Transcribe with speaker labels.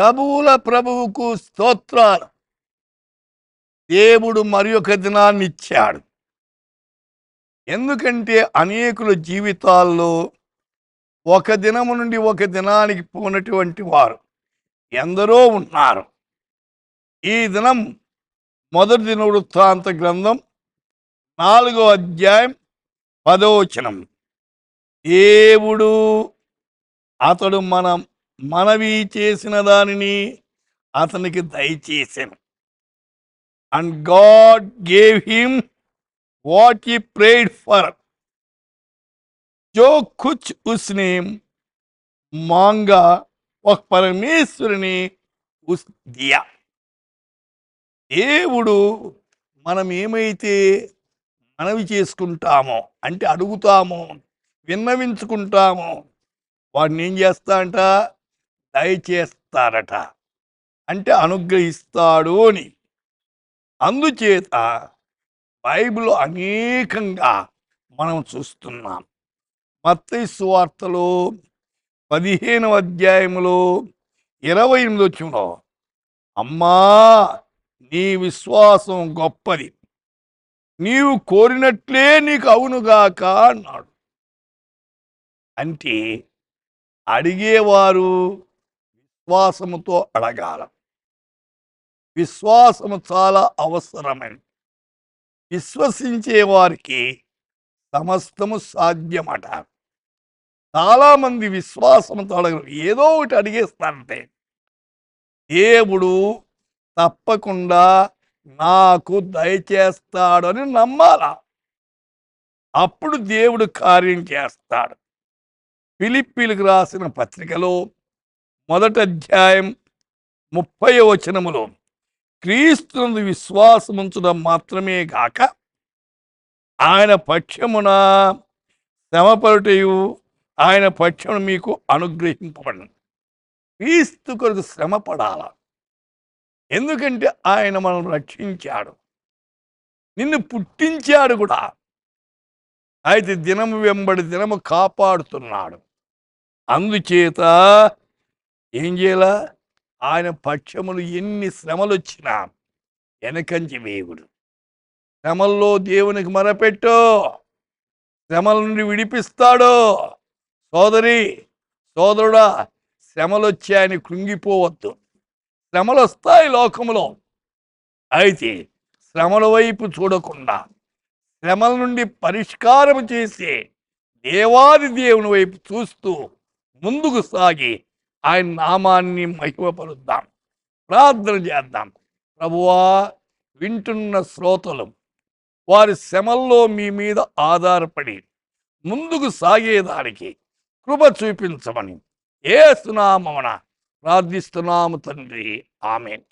Speaker 1: ప్రభువుల ప్రభువుకు స్తోత్రాలు. దేవుడు మరి ఒక దినాన్ని ఇచ్చాడు. ఎందుకంటే అనేకుల జీవితాల్లో ఒక దినము నుండి ఒక దినానికి పోనటువంటి వారు ఎందరో ఉన్నారు. ఈ దినం మొదటి దినవృత్తాంత గ్రంథం 4వ అధ్యాయం 10వ వచనం. దేవుడు అతడు మనవి చేసిన దానిని అతనికి దయచేసాను. And God gave him what he prayed for. जो कुछ उसने मांगा वह परमेश्वर ने उस दिया. దేవుడు మనం ఏమైతే మనవి చేసుకుంటామో, అంటే అడుగుతామో, విన్నవించుకుంటామో, వాడిని ఏం చేస్తాడంట? దయచేస్తారట, అంటే అనుగ్రహిస్తాడు అని. అందుచేత బైబిల్ అనేకంగా మనం చూస్తున్నాం. మత్తయి సువార్తలో 15వ అధ్యాయంలో 28వ వచనంలో, అమ్మా నీ విశ్వాసం గొప్పది, నీవు కోరినట్లే నీకు అవునుగాక అన్నాడు. అంటే అడిగేవారు విశ్వాసముతో అడగాల. విశ్వాసము చాలా అవసరమైనది. విశ్వసించే వారికి సమస్తము సాధ్యమట. చాలామంది విశ్వాసంతో అడగరు, ఏదో ఒకటి అడిగేస్తారంటే. దేవుడు తప్పకుండా నాకు దయచేస్తాడని నమ్మాల. అప్పుడు దేవుడు కార్యం చేస్తాడు. ఫిలిప్పీలకు రాసిన పత్రికలో 1వ అధ్యాయం 30వ వచనములో, క్రీస్తునందు విశ్వాసముంచడం మాత్రమే గాక ఆయన పక్షమున శ్రమపడుటయు ఆయన పక్షమును మీకు అనుగ్రహింపబడను. క్రీస్తు కొరకు శ్రమ పడాల. ఎందుకంటే ఆయన మనం రక్షించాడు, నిన్ను పుట్టించాడు కూడా. అయితే దినము వెంబడి దినము కాపాడుతున్నాడు. అందుచేత ఏం చేయాల? ఆయన పక్షములు ఎన్ని శ్రమలు వచ్చినా వెనకంచి వేయుడు. శ్రమల్లో దేవునికి మొరపెట్టు, శ్రమల నుండి విడిపిస్తాడు. సోదరి సోదరుడా, శ్రమలు వచ్చాయని కృంగిపోవద్దు. శ్రమలు వస్తాయి లోకములో. అయితే శ్రమల వైపు చూడకుండా శ్రమల నుండి పరిష్కారం చేసే దేవాది దేవుని వైపు చూస్తూ ముందుకు సాగి ఆయన నామాన్ని మహిమపరుద్దాం. ప్రార్థన చేద్దాం. ప్రభువా, వింటున్న శ్రోతలు వారి శ్రమల్లో మీ మీద ఆధారపడి ముందుకు సాగేదానికి కృప చూపించమని యేసు నామమున ప్రార్థిస్తున్నాము తండ్రి. ఆమేన్.